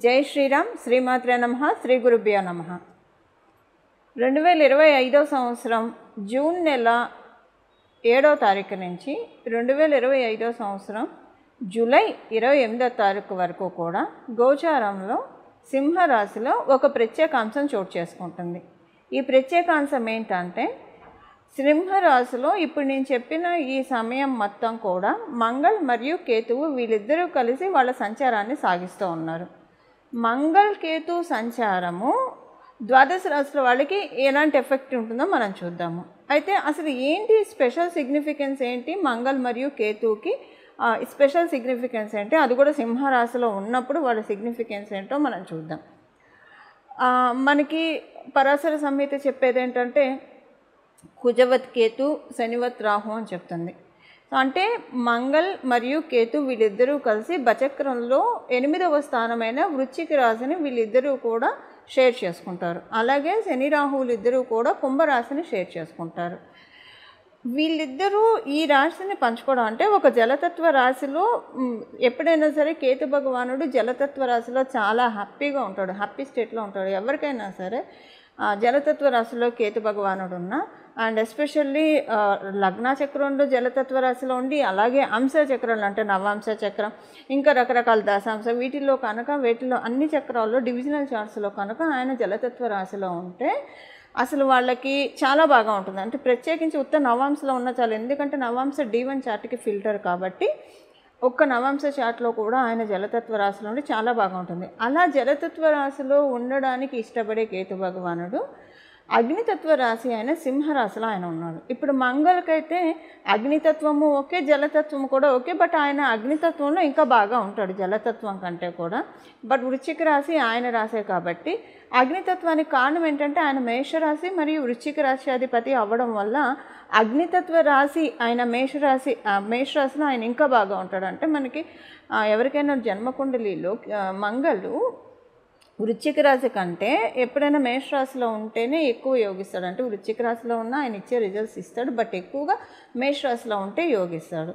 జై శ్రీరామ్. శ్రీమాత్రే నమః. శ్రీ గురుభ్యో నమః. 2025 సంవత్సరం జూన్ నెల 7వ తారీఖు నుంచి 2025 సంవత్సరం జూలై 28వ తారీఖు వరకు కూడా గోచారంలో సింహరాశిలో ఒక ప్రత్యేకాంశం చోటు చేసుకుంటుంది. ఈ ప్రత్యేకాంశం ఏంటంటే, సింహరాశిలో ఇప్పుడు నేను చెప్పిన ఈ సమయం మొత్తం కూడా మంగళ్ మరియు కేతువు వీళ్ళిద్దరూ కలిసి వాళ్ళ సంచారాన్ని సాగిస్తూ ఉన్నారు. మంగళ్ కేతు సంచారము ద్వాదశ రాశుల వాళ్ళకి ఎలాంటి ఎఫెక్ట్ ఉంటుందో మనం చూద్దాము. అయితే అసలు ఏంటి స్పెషల్ సిగ్నిఫికెన్స్ ఏంటి, మంగళ్ మరియు కేతువుకి స్పెషల్ సిగ్నిఫికెన్స్ ఏంటి, అది కూడా సింహరాశిలో ఉన్నప్పుడు వాళ్ళ సిగ్నిఫికెన్స్ ఏంటో మనం చూద్దాం. మనకి పరాశర సంహిత చెప్పేది ఏంటంటే, కుజవత్ కేతు శనివత్ రాహు అని చెప్తుంది. అంటే మంగళ్ మరియు కేతు వీళ్ళిద్దరూ కలిసి బచక్రంలో 8వ స్థానమైన వృశ్చిక రాశిని వీళ్ళిద్దరూ కూడా షేర్ చేసుకుంటారు. అలాగే శని రాహువులు ఇద్దరూ కూడా కుంభరాశిని షేర్ చేసుకుంటారు. వీళ్ళిద్దరూ ఈ రాశిని పంచుకోవడం అంటే, ఒక జలతత్వ రాశిలో ఎప్పుడైనా సరే కేతు భగవానుడు జలతత్వ రాశిలో చాలా హ్యాపీగా ఉంటాడు, హ్యాపీ స్టేట్లో ఉంటాడు. ఎవరికైనా సరే జలతత్వ రాశిలో కేతు భగవానుడు ఉన్నా, అండ్ ఎస్పెషల్లీ లగ్న చక్రంలో జలతత్వ రాశిలో ఉండి, అలాగే అంశ చక్రంలో అంటే నవాంశ చక్రం, ఇంకా రకరకాల దశాంశ, వీటిలో అన్ని చక్రాల్లో డివిజనల్ చార్ట్స్లో కనుక ఆయన జలతత్వ రాశిలో ఉంటే అసలు వాళ్ళకి చాలా బాగా ఉంటుంది. అంటే ప్రత్యేకించి ఉత్త నవాంశలో ఉన్న చాలు, ఎందుకంటే నవాంశ D1 చార్ట్కి ఫిల్టర్ కాబట్టి ఒక్క నవాంశ చార్ట్లో కూడా ఆయన జలతత్వ రాశిలో ఉండి చాలా బాగా ఉంటుంది. అలా జలతత్వ రాశిలో ఉండడానికి ఇష్టపడే కేతు భగవానుడు అగ్నితత్వ రాశి అయిన సింహరాశిలో ఆయన ఉన్నాడు. ఇప్పుడు మంగళకైతే అగ్నితత్వము ఓకే, జలతత్వము కూడా ఓకే, బట్ ఆయన అగ్నితత్వంలో ఇంకా బాగా ఉంటాడు జలతత్వం కంటే కూడా. బట్ వృశ్చిక రాశి ఆయన రాశే కాబట్టి అగ్నితత్వానికి కారణం ఏంటంటే, ఆయన మేషరాశి మరియు వృశ్చిక రాశి అధిపతి అవ్వడం వల్ల అగ్నితత్వ రాశి ఆయన మేషరాశిలో ఆయన ఇంకా బాగా ఉంటాడు. అంటే మనకి ఎవరికైనా జన్మకుండలిలో మంగళు వృశ్చిక రాశి కంటే ఎప్పుడైనా మేషరాశిలో ఉంటేనే ఎక్కువ యోగిస్తాడు. అంటే వృశ్చిక రాశిలో ఉన్న ఆయన ఇచ్చే రిజల్ట్స్ ఇస్తాడు, బట్ ఎక్కువగా మేషరాశిలో ఉంటే యోగిస్తాడు.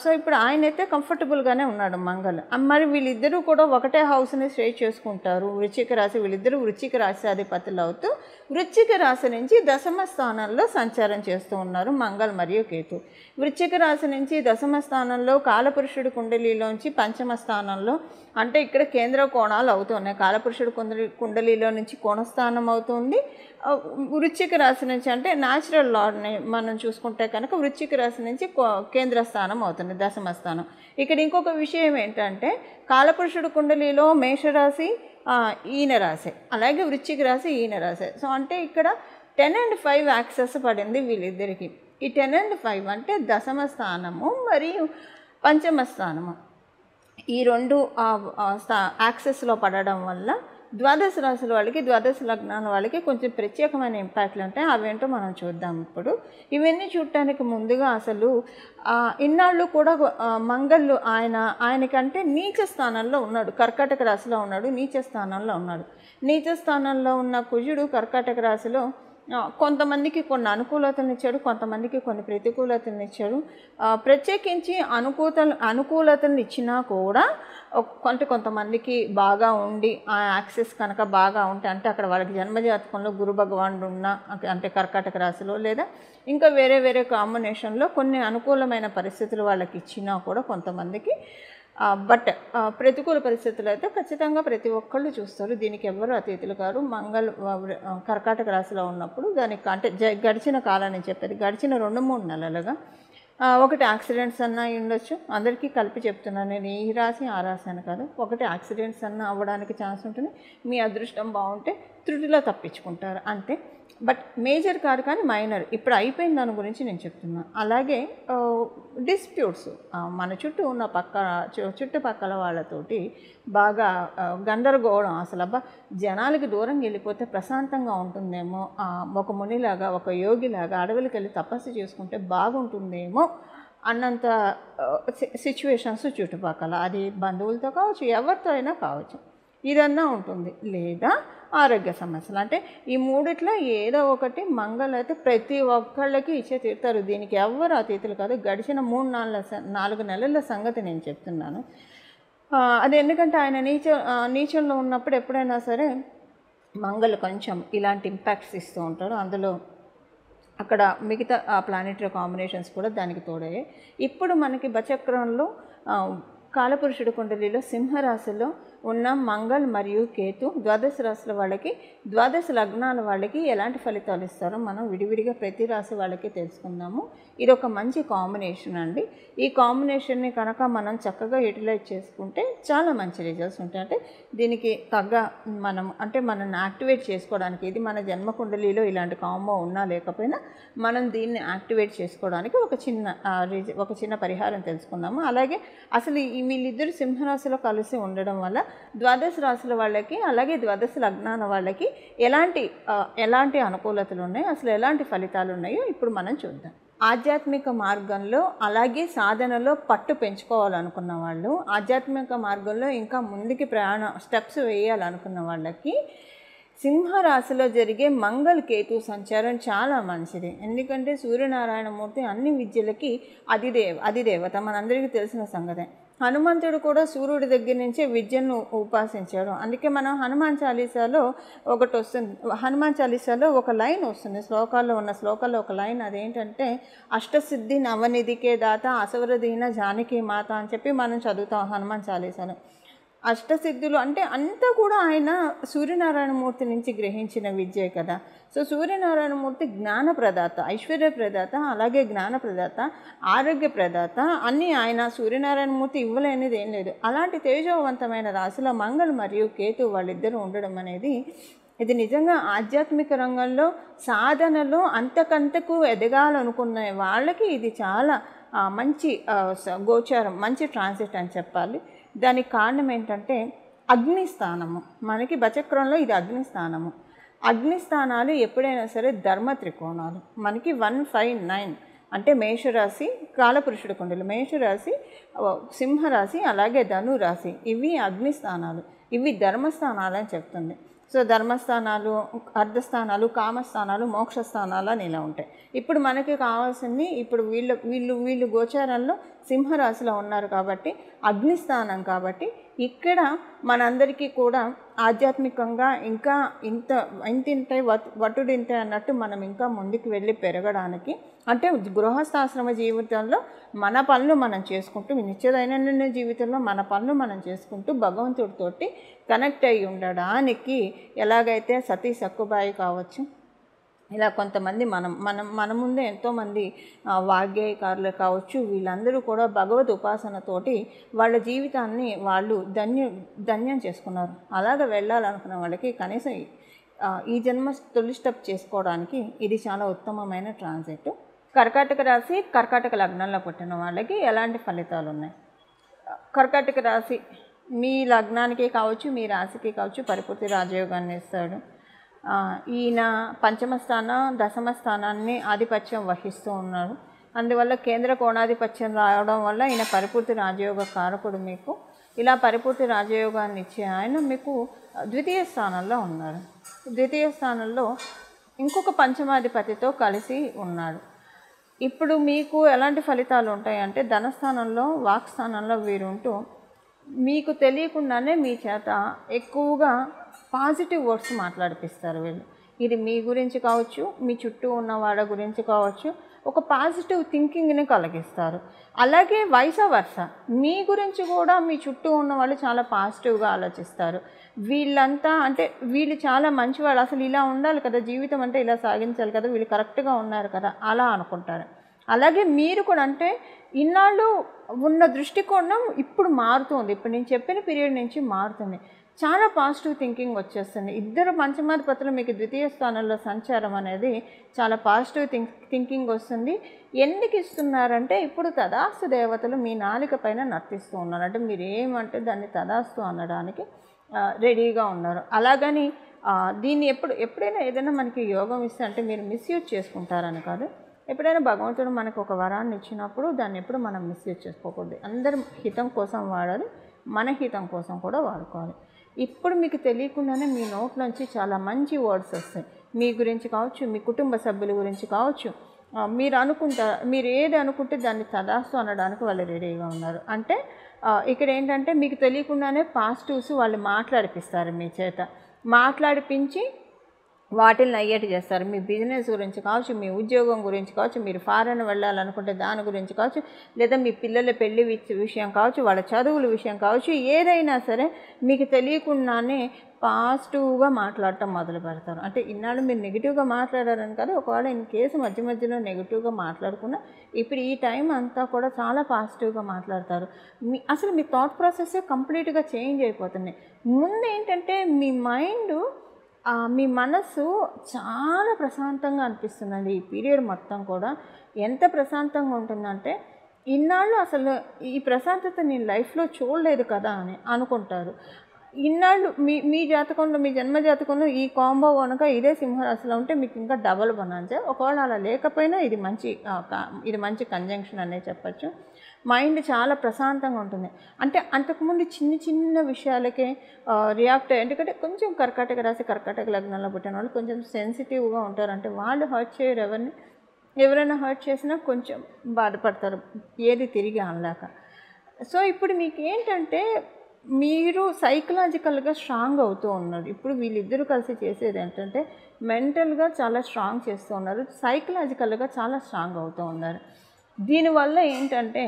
సో ఇప్పుడు ఆయన అయితే కంఫర్టబుల్గానే ఉన్నాడు మంగళ్. మరి వీళ్ళిద్దరూ కూడా ఒకటే హౌస్ని స్టే చేసుకుంటారు. వృశ్చిక రాశి వీళ్ళిద్దరూ వృశ్చిక రాశి అధిపతులు అవుతూ వృశ్చిక రాశి నుంచి దశమ స్థానంలో సంచారం చేస్తూ ఉన్నారు మంగళ్ మరియు కేతు. వృశ్చిక రాశి నుంచి దశమ స్థానంలో కాలపురుషుడి కుండలిలోంచి పంచమ స్థానంలో, అంటే ఇక్కడ కేంద్ర కోణాలు అవుతున్నాయి. కాలపురుషుడు కుండలిలో నుంచి కోణస్థానం అవుతుంది. వృశ్చిక రాశి నుంచి అంటే న్యాచురల్ లాని మనం చూసుకుంటే కనుక వృశ్చిక రాశి నుంచి కేంద్ర స్థానం అవుతుంది, దశమ స్థానం. ఇక్కడ ఇంకొక విషయం ఏంటంటే, కాలపురుషుడు కుండలిలో మేషరాశి ఈయన రాశి, అలాగే వృశ్చిక రాశి ఈయన రాశి. సో అంటే ఇక్కడ 10 and 5 యాక్సెస్ పడింది వీళ్ళిద్దరికి. ఈ 10 and 5 అంటే దశమ స్థానము మరియు పంచమ స్థానము, ఈ రెండు యాక్సెస్లో పడడం వల్ల ద్వాదశ రాశుల వాళ్ళకి, ద్వాదశ లగ్నాల వాళ్ళకి కొంచెం ప్రత్యేకమైన ఇంపాక్ట్లు ఉంటాయి. అవేంటో మనం చూద్దాం ఇప్పుడు. ఇవన్నీ చూడటానికి ముందుగా అసలు ఇన్నాళ్ళు కూడా మంగళ్ ఆయనకంటే నీచ స్థానంలో ఉన్నాడు, కర్కాటక రాశిలో ఉన్నాడు, నీచ స్థానంలో ఉన్నాడు. నీచ స్థానంలో ఉన్న కుజుడు కర్కాటక రాశిలో కొంతమందికి కొన్ని అనుకూలతలను ఇచ్చాడు, కొంతమందికి కొన్ని ప్రతికూలతలను ఇచ్చాడు. ప్రత్యేకించి అనుకూలతలను ఇచ్చినా కూడా కొంతమందికి బాగా ఉండి ఆ యాక్సెస్ కనుక బాగా ఉంటే, అంటే అక్కడ వాళ్ళకి జన్మజాతకంలో గురు భగవానుడు ఉన్న అంటే కర్కాటక రాశిలో లేదా ఇంకా వేరే కాంబినేషన్లో కొన్ని అనుకూలమైన పరిస్థితులు వాళ్ళకి ఇచ్చినా కూడా కొంతమందికి, బట్ ప్రతికూల పరిస్థితులు అయితే ఖచ్చితంగా ప్రతి ఒక్కళ్ళు చూస్తారు. దీనికి ఎవరు అతిథులు కారు. మంగళ్ కర్కాటక రాశిలో ఉన్నప్పుడు దానికి అంటే గడిచిన కాలాన్ని చెప్పేది, గడిచిన 2-3 నెలలుగా ఒకటి యాక్సిడెంట్స్ అన్నా ఉండొచ్చు. అందరికీ కలిపి చెప్తున్నాను నేను, ఈ రాశి ఆ రాశి అని కాదు. ఒకటి యాక్సిడెంట్స్ అన్నా అవ్వడానికి ఛాన్స్ ఉంటుంది. మీ అదృష్టం బాగుంటే త్రుటిలో తప్పించుకుంటారు అంతే, బట్ మేజర్ కాదు, కానీ మైనర్. ఇప్పుడు అయిపోయిన దాని గురించి నేను చెప్తున్నాను. అలాగే డిస్ప్యూట్స్ మన చుట్టూ ఉన్న చుట్టుపక్కల వాళ్ళతోటి బాగా గందరగోళం. అసలు జనాలకి దూరం వెళ్ళిపోతే ప్రశాంతంగా ఉంటుందేమో, ఒక మునిలాగా ఒక యోగిలాగా అడవులకి వెళ్ళి తపస్సు చేసుకుంటే బాగుంటుందేమో అన్నంత సిచ్యువేషన్స్ చుట్టుపక్కల, అది బంధువులతో కావచ్చు, ఎవరితో అయినా కావచ్చు, ఇదన్నా ఉంటుంది. లేదా ఆరోగ్య సమస్యలు, అంటే ఈ మూడిట్లో ఏదో ఒకటి మంగళ అయితే ప్రతి ఒక్కళ్ళకి ఇచ్చే తీరుతారు. దీనికి ఎవరు అతిథులు కాదు. గడిచిన 3-4 నెలల సంగతి నేను చెప్తున్నాను. అది ఎందుకంటే ఆయన నీచంలో ఉన్నప్పుడు ఎప్పుడైనా సరే మంగళ కొంచెం ఇలాంటి ఇంపాక్ట్స్ ఇస్తూ ఉంటాడు. అందులో అక్కడ మిగతా ప్లానెటరీ కాంబినేషన్స్ కూడా దానికి తోడయ్యాయి. ఇప్పుడు మనకి బచక్రంలో కాలపురుషుడు కుండలిలో సింహరాశిలో ఉన్న మంగళ్ మరియు కేతు ద్వాదశ రాశుల వాళ్ళకి, ద్వాదశ లగ్నాల వాళ్ళకి ఎలాంటి ఫలితాలు ఇస్తారో మనం విడివిడిగా ప్రతి రాశి వాళ్ళకి తెలుసుకుందాము. ఇది ఒక మంచి కాంబినేషన్ అండి. ఈ కాంబినేషన్ని కనుక మనం చక్కగా యూటిలైజ్ చేసుకుంటే చాలా మంచి రిజల్ట్స్ ఉంటాయి. అంటే దీనికి తగ్గ మనల్ని యాక్టివేట్ చేసుకోవడానికి, ఇది మన జన్మ కుండలిలో ఇలాంటి కాంబో ఉన్నా లేకపోయినా మనం దీన్ని యాక్టివేట్ చేసుకోవడానికి ఒక చిన్న పరిహారం తెలుసుకుందాము. అలాగే అసలు వీళ్ళిద్దరు సింహరాశిలో కలిసి ఉండడం వల్ల ద్వాదశ రాశుల వాళ్ళకి, అలాగే ద్వాదశ లగ్నాల వాళ్ళకి ఎలాంటి అనుకూలతలు ఉన్నాయి, అసలు ఎలాంటి ఫలితాలు ఉన్నాయో ఇప్పుడు మనం చూద్దాం. ఆధ్యాత్మిక మార్గంలో అలాగే సాధనలో పట్టు పెంచుకోవాలనుకున్న వాళ్ళు, ఆధ్యాత్మిక మార్గంలో ఇంకా ముందుకి స్టెప్స్ వేయాలనుకున్న వాళ్ళకి సింహరాశిలో జరిగే మంగళ కేతు సంచారం చాలా మంచిది. ఎందుకంటే సూర్యనారాయణమూర్తి అన్ని విద్యలకి అధిదేవత, మనందరికీ తెలిసిన సంగతే. హనుమంతుడు కూడా సూర్యుడి దగ్గర నుంచే విద్యను ఉపాసించాడు. అందుకే మనం హనుమాన్ చాలీసాలో హనుమాన్ చాలీసాలో ఒక లైన్ వస్తుంది, శ్లోకాల్లో ఒక లైన్, అదేంటంటే అష్టసిద్ధి నవనిధికే దాత అసవరదీన జానకి మాత అని చెప్పి మనం చదువుతాం హనుమాన్ చాలీసాలో. అష్టసిద్ధులు అంటే అంతా కూడా ఆయన సూర్యనారాయణమూర్తి నుంచి గ్రహించిన విద్యే కదా. సో సూర్యనారాయణమూర్తి జ్ఞాన ప్రదాత, ఐశ్వర్య ప్రదాత, అలాగే జ్ఞాన ప్రదాత, ఆరోగ్య ప్రదాత, అన్నీ ఆయన సూర్యనారాయణమూర్తి ఇవ్వలేనిది ఏం లేదు. అలాంటి తేజవంతమైన రాశిలో మంగళ మరియు కేతు వాళ్ళిద్దరూ ఉండడం అనేది, ఇది నిజంగా ఆధ్యాత్మిక రంగంలో సాధనలో అంతకంతకు ఎదగాలనుకున్న వాళ్ళకి ఇది చాలా మంచి గోచారం, మంచి ట్రాన్సిట్ అని చెప్పాలి. దానికి కారణం ఏంటంటే అగ్నిస్థానము. మనకి బచక్రంలో ఇది అగ్నిస్థానము. అగ్నిస్థానాలు ఎప్పుడైనా సరే ధర్మ త్రికోణాలు. మనకి 159 అంటే మేషరాశి, కాలపురుషుడు కుండలి, మేషరాశి, సింహరాశి, అలాగే ధనురాశి, ఇవి అగ్నిస్థానాలు, ఇవి ధర్మస్థానాలు అని చెప్తుంది. సో ధర్మస్థానాలు, అర్ధస్థానాలు, కామస్థానాలు, మోక్షస్థానాలు అని ఇలా ఉంటాయి. ఇప్పుడు మనకి కావాల్సింది, ఇప్పుడు వీళ్ళు గోచారంలో సింహరాశిలో ఉన్నారు కాబట్టి అగ్నిస్థానం, కాబట్టి ఇక్కడ మనందరికీ కూడా ఆధ్యాత్మికంగా ఇంకా ఇంతింతే వటుడింతే అన్నట్టు మనం ఇంకా ముందుకు వెళ్ళి పెరగడానికి, అంటే గృహస్థాశ్రమ జీవితంలో మన పనులు మనం చేసుకుంటూ, నిత్య దైనందిన జీవితంలో మన పనులు మనం చేసుకుంటూ భగవంతుడితోటి కనెక్ట్ అయ్యి ఉండడానికి, ఎలాగైతే సతీ సక్కుబాయి కావచ్చు, ఇలా కొంతమంది మన ముందే ఎంతోమంది వాగ్గేయకారులు కావచ్చు, వీళ్ళందరూ కూడా భగవద్ ఉపాసనతోటి వాళ్ళ జీవితాన్ని వాళ్ళు ధన్యం చేసుకున్నారు. అలాగ వెళ్ళాలనుకున్న వాళ్ళకి కనీసం ఈ జన్మ తొలి స్టెప్ చేసుకోవడానికి ఇది చాలా ఉత్తమమైన ట్రాన్సిట్. కర్కాటక రాశి, కర్కాటక లగ్నంలో పుట్టిన వాళ్ళకి ఎలాంటి ఫలితాలు ఉన్నాయి? కర్కాటక రాశి మీ లగ్నానికి కావచ్చు, మీ రాశికి కావచ్చు పరిపూర్తి రాజయోగాన్ని ఇస్తాడు. ఈయన పంచమ స్థానం, దశమ స్థానాన్ని ఆధిపత్యం వహిస్తూ ఉన్నాడు. అందువల్ల కేంద్ర కోణాధిపత్యం రావడం వల్ల ఈయన పరిపూర్తి రాజయోగ కారకుడు. మీకు ఇలా పరిపూర్తి రాజయోగాన్ని ఇచ్చే ఆయన మీకు ద్వితీయ స్థానంలో ఉన్నాడు. ద్వితీయ స్థానంలో ఇంకొక పంచమాధిపతితో కలిసి ఉన్నాడు. ఇప్పుడు మీకు ఎలాంటి ఫలితాలు ఉంటాయంటే, ధనస్థానంలో, వాక్స్థానంలో వీరుంటూ మీకు తెలియకుండానే మీ చేత ఎక్కువగా పాజిటివ్ వర్డ్స్ మాట్లాడిపిస్తారు వీళ్ళు. ఇది మీ గురించి కావచ్చు, మీ చుట్టూ ఉన్న వాళ్ళ గురించి కావచ్చు, ఒక పాజిటివ్ థింకింగ్ని కలిగిస్తారు. అలాగే వైస వర్స, మీ గురించి కూడా మీ చుట్టూ ఉన్న వాళ్ళు చాలా పాజిటివ్గా ఆలోచిస్తారు. వీళ్ళంతా అంటే వీళ్ళు చాలా మంచివాళ్ళు, అసలు ఇలా ఉండాలి కదా, జీవితం అంటే ఇలా సాగించాలి కదా, వీళ్ళు కరెక్ట్గా ఉన్నారు కదా, అలా అనుకుంటారు. అలాగే మీరు కూడా, అంటే ఇన్నాళ్ళు ఉన్న దృష్టికోణం ఇప్పుడు మారుతుంది. ఇప్పుడు నేను చెప్పిన పీరియడ్ నుంచి మారుతుంది. చాలా పాజిటివ్ థింకింగ్ వచ్చేస్తుంది. ఇద్దరు పంచమాధిపతులు మీకు ద్వితీయ స్థానంలో సంచారం అనేది చాలా పాజిటివ్ థింకింగ్ వస్తుంది. ఎందుకు ఇస్తున్నారంటే, ఇప్పుడు తదాస్తు దేవతలు మీ నాలిక పైన నర్తిస్తూ ఉన్నారు. అంటే మీరు ఏమంటే దాన్ని తదాస్తు అనడానికి రెడీగా ఉన్నారు. అలాగని దీన్ని ఎప్పుడైనా ఏదైనా మనకి యోగం ఇస్తే అంటే మీరు మిస్యూజ్ చేసుకుంటారని కాదు. ఎప్పుడైనా భగవంతుడు మనకు ఒక వరాన్ని ఇచ్చినప్పుడు దాన్ని ఎప్పుడు మనం మిస్యూజ్ చేసుకోకూడదు. అందరి హితం కోసం వాడాలి, మన హితం కోసం కూడా వాడుకోవాలి. ఇప్పుడు మీకు తెలియకుండానే మీ నోట్లోంచి చాలా మంచి వర్డ్స్ వస్తాయి. మీ గురించి కావచ్చు, మీ కుటుంబ సభ్యుల గురించి కావచ్చు, మీరు అనుకుంటారు, మీరు ఏది అనుకుంటే దాన్ని తదాస్తు అనడానికి వాళ్ళు రెడీగా ఉన్నారు. అంటే ఇక్కడ ఏంటంటే మీకు తెలియకుండానే పాజిటివ్స్ వాళ్ళు మాట్లాడిపిస్తారు మీ చేత. మాట్లాడిపించి వాటిని అయ్యేటి చేస్తారు. మీ బిజినెస్ గురించి కావచ్చు, మీ ఉద్యోగం గురించి కావచ్చు, మీరు ఫారెన్ వెళ్ళాలనుకుంటే దాని గురించి కావచ్చు, లేదా మీ పిల్లల పెళ్లి విషయం కావచ్చు, వాళ్ళ చదువుల విషయం కావచ్చు, ఏదైనా సరే మీకు తెలియకుండానే పాజిటివ్గా మాట్లాడటం మొదలు పెడతారు. అంటే ఇన్నాళ్ళు మీరు నెగిటివ్గా మాట్లాడారని కాదు, ఒకవేళ ఇన్ కేసు మధ్య మధ్యలో నెగిటివ్గా మాట్లాడుకున్నా ఇప్పుడు ఈ టైం అంతా కూడా చాలా పాజిటివ్గా మాట్లాడతారు. అసలు మీ థాట్ ప్రాసెస్ కంప్లీట్గా చేంజ్ అయిపోతుంది. ముందు ఏంటంటే మీ మైండ్, మీ మనసు చాలా ప్రశాంతంగా అనిపిస్తుందండి. ఈ పీరియడ్ మొత్తం కూడా ఎంత ప్రశాంతంగా ఉంటుందంటే ఇన్నాళ్ళు అసలు ఈ ప్రశాంతత నేను లైఫ్లో చూడలేదు కదా అని అనుకుంటారు. ఇన్నాళ్ళు మీ జాతకంలో, మీ జన్మ జాతకంలో ఈ కాంబో కనుక ఇదే సింహరాశిలో ఉంటే మీకు ఇంకా డబల్ బొనాన్సా. ఒకవేళ అలా లేకపోయినా ఇది మంచి కంజంక్షన్ అనే చెప్పచ్చు. మైండ్ చాలా ప్రశాంతంగా ఉంటుంది. అంటే అంతకుముందు చిన్న చిన్న విషయాలకే రియాక్ట్ అయ్యి, ఎందుకంటే కొంచెం కర్కాటక రాశి, కర్కాటక లగ్నంలో పుట్టిన వాళ్ళు కొంచెం సెన్సిటివ్గా ఉంటారు. అంటే వాళ్ళు హర్ట్ చేయరు ఎవరిని, ఎవరైనా హర్ట్ చేసినా కొంచెం బాధపడతారు ఏది తిరిగి అనలేక. సో ఇప్పుడు మీకు ఏంటంటే మీరు సైకలాజికల్గా స్ట్రాంగ్ అవుతూ ఉన్నారు. ఇప్పుడు వీళ్ళిద్దరూ కలిసి చేసేది ఏంటంటే మెంటల్గా చాలా స్ట్రాంగ్ చేస్తూ ఉన్నారు, సైకలాజికల్గా చాలా స్ట్రాంగ్ అవుతూ ఉన్నారు. దీనివల్ల ఏంటంటే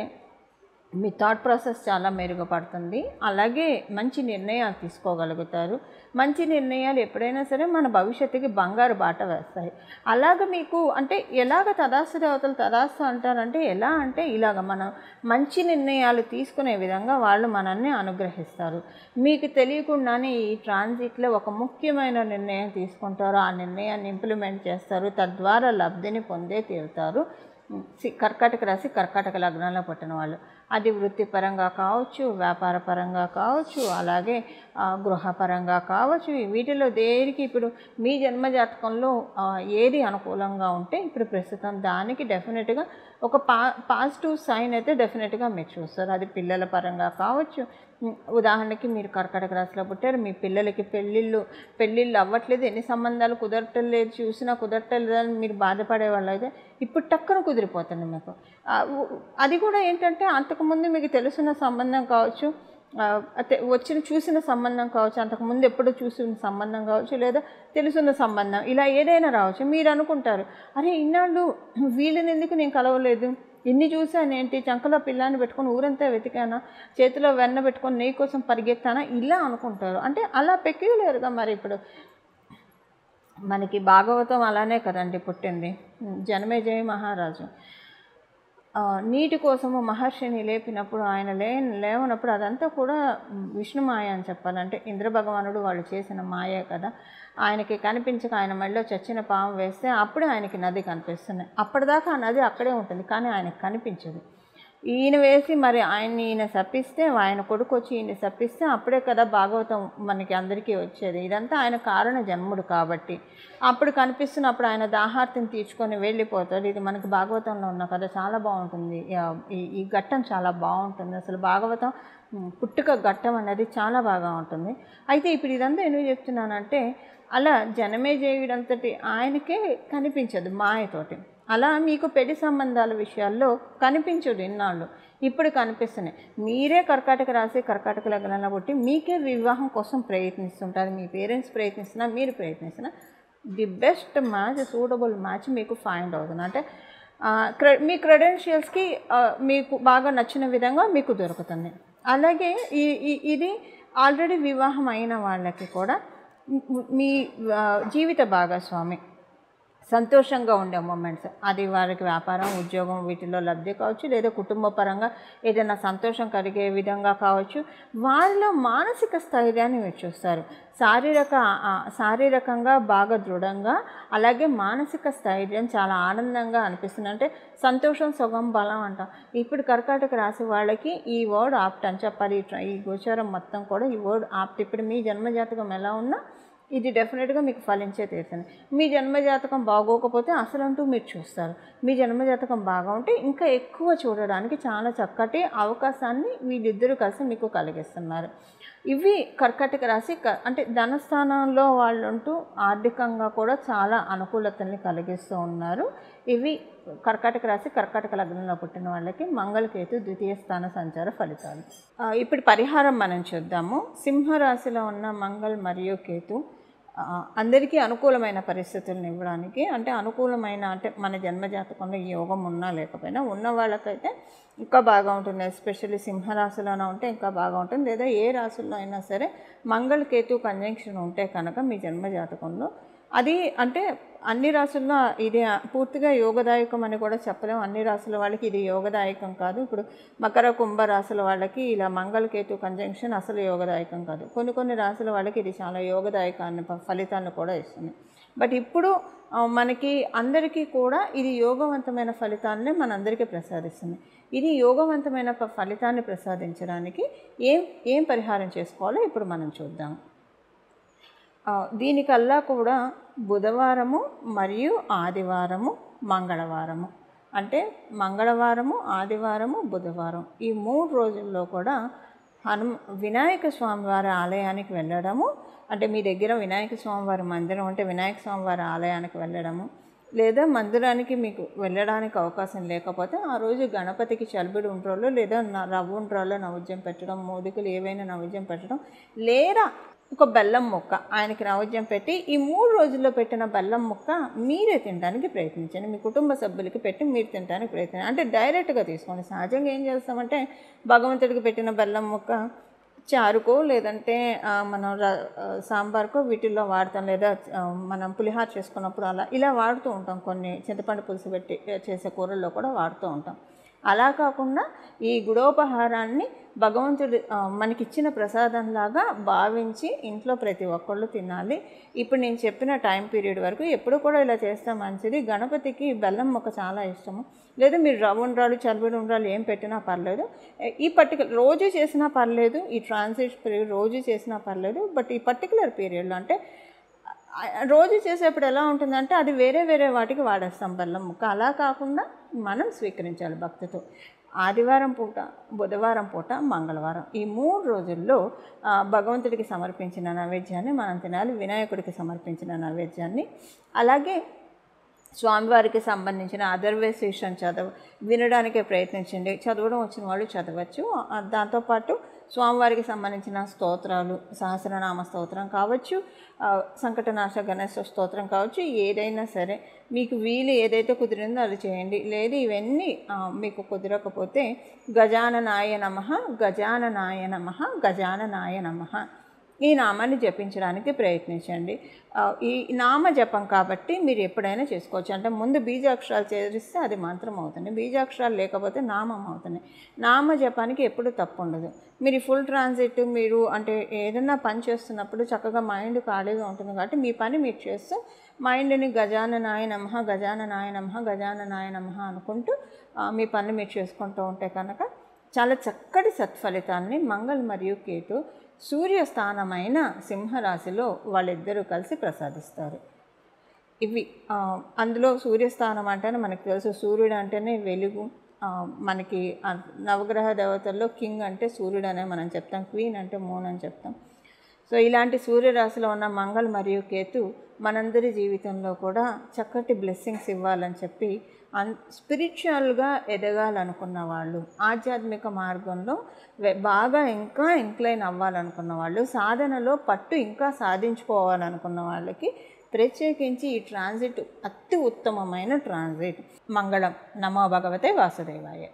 మీ థాట్ ప్రాసెస్ చాలా మెరుగుపడుతుంది. అలాగే మంచి నిర్ణయాలు తీసుకోగలుగుతారు. మంచి నిర్ణయాలు ఎప్పుడైనా సరే మన భవిష్యత్తుకి బంగారు బాట వేస్తాయి. అలాగ మీకు అంటే ఎలాగ తదాస్తు దేవతలు తదాస్తు అంటారంటే ఎలా అంటే ఇలాగ మనం మంచి నిర్ణయాలు తీసుకునే విధంగా వాళ్ళు మనల్ని అనుగ్రహిస్తారు. మీకు తెలియకుండానే ఈ ట్రాన్సిట్లో ఒక ముఖ్యమైన నిర్ణయం తీసుకుంటారు, ఆ నిర్ణయాన్ని ఇంప్లిమెంట్ చేస్తారు, తద్వారా లబ్ధిని పొందే తీరుతారు. కర్కాటక రాశి, కర్కాటక లగ్నంలో పుట్టిన వాళ్ళు, అది వృత్తిపరంగా కావచ్చు, వ్యాపార పరంగా కావచ్చు, అలాగే గృహపరంగా కావచ్చు. వీటిలో దేనికి ఇప్పుడు మీ జన్మజాతకంలో ఏది అనుకూలంగా ఉంటే ఇప్పుడు ప్రస్తుతం దానికి డెఫినెట్గా ఒక పాజిటివ్ సైన్ అయితే డెఫినెట్గా మీరు చూస్తారు. అది పిల్లల పరంగా కావచ్చు. ఉదాహరణకి మీరు కర్కాటక రాశిలో పుట్టారు, మీ పిల్లలకి పెళ్ళిళ్ళు అవ్వట్లేదు, ఎన్ని సంబంధాలు కుదరటలేదు, చూసినా కుదరటలేదు అని మీరు బాధపడే వాళ్ళు అయితే ఇప్పుడు టక్కున కుదిరిపోతుంది మీకు. అది కూడా ఏంటంటే అంతకుముందు మీకు తెలుసున్న సంబంధం కావచ్చు, చూసిన సంబంధం కావచ్చు, అంతకుముందు ఎప్పుడో చూసిన సంబంధం కావచ్చు, లేదా తెలుసున్న సంబంధం, ఇలా ఏదైనా రావచ్చు. మీరు అనుకుంటారు, అరే ఇన్నాళ్ళు వీళ్ళని ఎందుకు నేను కలవలేదు, ఎన్ని చూశానేంటి, చంకలో పిల్లాన్ని పెట్టుకొని ఊరంతా వెతికానా, చేతిలో వెన్న పెట్టుకొని నెయ్యి కోసం పరిగెత్తానా, ఇలా అనుకుంటారు. అంటే అలా పెక్యులర్గా మరి ఇప్పుడు మనకి భాగవతం అలానే కదండి పుట్టింది. జనమేజయ మహారాజు నీటి కోసము మహర్షిని లేపినప్పుడు ఆయన లేవనప్పుడు అదంతా కూడా విష్ణు మాయ అని చెప్పాలంటే ఇంద్ర భగవానుడు వాళ్ళు చేసిన మాయే కదా. ఆయనకి కనిపించక ఆయన మెడలో చచ్చిన పాము వేస్తే అప్పుడే ఆయనకి నది కనిపిస్తుంది. అప్పటిదాకా ఆ నది అక్కడే ఉంటుంది, కానీ ఆయనకు కనిపించదు. ఈయన వేసి మరి ఈయన శపిస్తే, ఆయన కొడుకు వచ్చి ఈయన శపిస్తే అప్పుడే కదా భాగవతం మనకి అందరికీ వచ్చేది. ఇదంతా ఆయన కారణ జన్ముడు కాబట్టి అప్పుడు కనిపిస్తున్నప్పుడు ఆయన దాహార్తిని తీర్చుకొని వెళ్ళిపోతాడు. ఇది మనకి భాగవతంలో ఉన్న కథ చాలా బాగుంటుంది. ఈ ఘట్టం చాలా బాగుంటుంది. అసలు భాగవతం పుట్టుక ఘట్టం అనేది చాలా బాగా ఉంటుంది. అయితే ఇప్పుడు ఇదంతా ఎందుకు చెప్తున్నానంటే అలా జనమేజయుడంతటి ఆయనకే కనిపించదు మాయతోటి. అలా మీకు పెళ్లి సంబంధాల విషయాల్లో కనిపించదు ఇన్నాళ్ళు, ఇప్పుడు కనిపిస్తున్నాయి. మీరే కర్కాటక రాశి, కర్కాటక లగ్నంలో పుట్టి మీకే వివాహం కోసం ప్రయత్నిస్తుంటారు. మీ పేరెంట్స్ ప్రయత్నిస్తున్నా, మీరు ప్రయత్నిస్తున్నా, the best match, suitable match మీకు ఫైండ్ అవుతుంది. అంటే మీ క్రెడెన్షియల్స్కి మీకు బాగా నచ్చిన విధంగా మీకు దొరుకుతుంది. అలాగే ఇది ఆల్రెడీ వివాహం అయిన వాళ్ళకి కూడా మీ జీవిత భాగస్వామి సంతోషంగా ఉండే మూమెంట్స్, అది వారికి వ్యాపారం, ఉద్యోగం వీటిలో లబ్ధి కావచ్చు, లేదా కుటుంబ పరంగా ఏదైనా సంతోషం కలిగే విధంగా కావచ్చు. వారిలో మానసిక స్థైర్యాన్ని మీరు చూస్తారు. శారీరకంగా బాగా దృఢంగా, అలాగే మానసిక స్థైర్యం చాలా ఆనందంగా అనిపిస్తుంది. అంటే సంతోషం సుఖం బలం అంటాం. ఇప్పుడు కర్కాటక రాశి వాళ్ళకి ఈ వర్డ్ ఆప్ట్ అని చెప్పాలి. ఈ గోచారం మొత్తం కూడా ఈ వర్డ్ ఆప్ట్. ఇప్పుడు మీ జన్మజాతకం ఎలా ఉన్నా ఇది డెఫినెట్గా మీకు ఫలించే తీరుతుంది. మీ జన్మజాతకం బాగోకపోతే అసలంటూ మీరు చూస్తారు. మీ జన్మజాతకం బాగా ఉంటే ఇంకా ఎక్కువ చూడడానికి చాలా చక్కటి అవకాశాన్ని వీళ్ళిద్దరూ కలిసి మీకు కలిగిస్తున్నారు. ఇవి కర్కాటక రాశి అంటే ధనస్థానంలో వాళ్ళు ఉంటూ ఆర్థికంగా కూడా చాలా అనుకూలతల్ని కలిగిస్తూ ఉన్నారు. ఇవి కర్కాటక రాశి కర్కాటక లగ్నంలో పుట్టిన వాళ్ళకి మంగళకేతు ద్వితీయ స్థాన సంచార ఫలితాలు. ఇప్పుడు పరిహారం మనం చూద్దాము. సింహరాశిలో ఉన్న మంగళ్ మరియు కేతు అందరికీ అనుకూలమైన పరిస్థితులను ఇవ్వడానికి, అంటే అనుకూలమైన అంటే మన జన్మజాతకంలో ఈ యోగం ఉన్నా లేకపోయినా ఉన్న వాళ్ళకైతే ఇంకా బాగా ఉంటుంది. ఎస్పెషల్లీ సింహరాశిలోనే ఉంటే ఇంకా బాగా ఉంటుంది, లేదా ఏ రాశుల్లో అయినా సరే మంగళ కేతు కంజంక్షన్ ఉంటే కనుక మీ జన్మజాతకంలో అది అంటే అన్ని రాశుల్లో ఇది పూర్తిగా యోగదాయకం అని కూడా చెప్పలేము. అన్ని రాశుల వాళ్ళకి ఇది యోగదాయకం కాదు. ఇప్పుడు మకర కుంభ రాశుల వాళ్ళకి ఇలా మంగళకేతు కంజంక్షన్ అసలు యోగదాయకం కాదు. కొన్ని రాశుల వాళ్ళకి ఇది చాలా యోగదాయకాన్ని ఫలితాలను కూడా ఇస్తుంది. బట్ ఇప్పుడు మనకి అందరికీ కూడా ఇది యోగవంతమైన ఫలితాన్ని మనందరికీ ప్రసాదిస్తుంది. ఇది యోగవంతమైన ఫలితాన్ని ప్రసాదించడానికి ఏం పరిహారం చేసుకోవాలో ఇప్పుడు మనం చూద్దాం. దీనికల్లా కూడా బుధవారము మరియు ఆదివారము మంగళవారము, అంటే మంగళవారము ఆదివారము బుధవారం ఈ 3 రోజుల్లో కూడా వినాయక స్వామివారి ఆలయానికి వెళ్ళడము, అంటే మీ దగ్గర వినాయక స్వామివారి మందిరం అంటే వినాయక స్వామివారి ఆలయానికి వెళ్ళడము, లేదా మందిరానికి మీకు వెళ్ళడానికి అవకాశం లేకపోతే ఆ రోజు గణపతికి చలిబిడి ఉండ్రాళ్ళు లేదా రవ్వ ఉండ్రాళ్ళు నైవేద్యం పెట్టడం, మోదికలు ఏవైనా నైవేద్యం పెట్టడం, లేదా ఒక బెల్లం ముక్క ఆయనకి నైవేద్యం పెట్టి ఈ 3 రోజుల్లో పెట్టిన బెల్లం ముక్క మీరే తినడానికి ప్రయత్నించండి. మీ కుటుంబ సభ్యులకి పెట్టి మీరు తినడానికి ప్రయత్నించండి. అంటే డైరెక్ట్గా తీసుకోండి. సహజంగా ఏం చేస్తామంటే భగవంతుడికి పెట్టిన బెల్లం ముక్క చారుకో లేదంటే మనం సాంబార్కో వీటిల్లో వాడతాం, లేదా మనం పులిహార చేసుకున్నప్పుడు ఇలా వాడుతూ ఉంటాం. కొన్ని చింతపండు పులుసు పెట్టి చేసే కూరల్లో కూడా వాడుతూ ఉంటాం. అలా కాకుండా ఈ గుడోపహారాన్ని భగవంతుడు మనకిచ్చిన ప్రసాదంలాగా భావించి ఇంట్లో ప్రతి ఒక్కళ్ళు తినాలి. ఇప్పుడు నేను చెప్పిన టైం పీరియడ్ వరకు ఎప్పుడు కూడా ఇలా చేస్తే మంచిది. గణపతికి బెల్లం ముక్క చాలా ఇష్టము. లేదా మీరు రవ్వ ఉండ్రాలు చలిబిడి ఉండ్రాలు ఏం పెట్టినా పర్లేదు. ఈ రోజు చేసినా పర్లేదు, ఈ ట్రాన్సిట్ పీరియడ్ రోజు చేసినా పర్లేదు. బట్ ఈ పర్టికులర్ పీరియడ్లో అంటే రోజు చేసేప్పుడు ఎలా ఉంటుందంటే అది వేరే వాటికి వాడేస్తాం బెల్లం ముక్క. అలా కాకుండా మనం స్వీకరించాలి భక్తితో. ఆదివారం పూట, బుధవారం పూట, మంగళవారం ఈ 3 రోజుల్లో భగవంతుడికి సమర్పించిన నైవేద్యాన్ని మనం తినాలి. వినాయకుడికి సమర్పించిన నైవేద్యాన్ని, అలాగే స్వామివారికి సంబంధించిన అథర్వశీర్షం వినడానికే ప్రయత్నించండి. చదవడం వచ్చిన వాళ్ళు చదవచ్చు. దాంతోపాటు స్వామివారికి సంబంధించిన స్తోత్రాలు, సహస్రనామ స్తోత్రం కావచ్చు, సంకటనాశ గణేశ స్తోత్రం కావచ్చు, ఏదైనా సరే మీకు వీలు ఏదైతే కుదిరిందో అది చేయండి. లేదు ఇవన్నీ మీకు కుదరకపోతే గజాననాయ నమః, గజాననాయ నమః, గజాననాయ నమః ఈ నామాన్ని జపించడానికి ప్రయత్నించండి. ఈ నామ జపం కాబట్టి మీరు ఎప్పుడైనా చేసుకోవచ్చు. అంటే ముందు బీజాక్షరాలు చేరిస్తే అది మంత్రం అవుతుంది, బీజాక్షరాలు లేకపోతే నామం అవుతుంది. నామ జపానికి ఎప్పుడు తప్పు ఉండదు. మీరు ఫుల్ ట్రాన్సిట్ మీరు అంటే ఏదైనా పని చేస్తున్నప్పుడు చక్కగా మైండ్ ఖాళీగా ఉంటుంది కాబట్టి మీ పని మీరు చేస్తూ మైండ్ని గజాననాయ నమః, గజాననాయ నమః, గజాననాయ నమః అనుకుంటూ మీ పని మీరు చేసుకుంటూ ఉంటే కనుక చాలా చక్కటి సత్ఫలితాన్ని మంగళ మరియు కేతు సూర్యస్థానమైన సింహరాశిలో వాళ్ళిద్దరూ కలిసి ప్రసాదిస్తారు. ఇవి అందులో సూర్యస్థానం అంటేనే మనకు తెలుసు, సూర్యుడు అంటేనే వెలుగు. మనకి నవగ్రహ దేవతల్లో కింగ్ అంటే సూర్యుడు అనే మనం చెప్తాం, క్వీన్ అంటే మూన్ అని చెప్తాం. సో ఇలాంటి సూర్యరాశిలో ఉన్న మంగళ మరియు కేతు మనందరి జీవితంలో కూడా చక్కటి బ్లెస్సింగ్స్ ఇవ్వాలని చెప్పి స్పిరిచువల్గా ఎదగాలనుకున్న వాళ్ళు, ఆధ్యాత్మిక మార్గంలో బాగా ఇంకా ఇంక్లైన్ అవ్వాలనుకున్న వాళ్ళు, సాధనలో పట్టు ఇంకా సాధించుకోవాలనుకున్న వాళ్ళకి ప్రత్యేకించి ఈ ట్రాన్సిట్ అతి ఉత్తమమైన ట్రాన్సిట్. మంగళం. నమో భగవతే వాసుదేవాయ.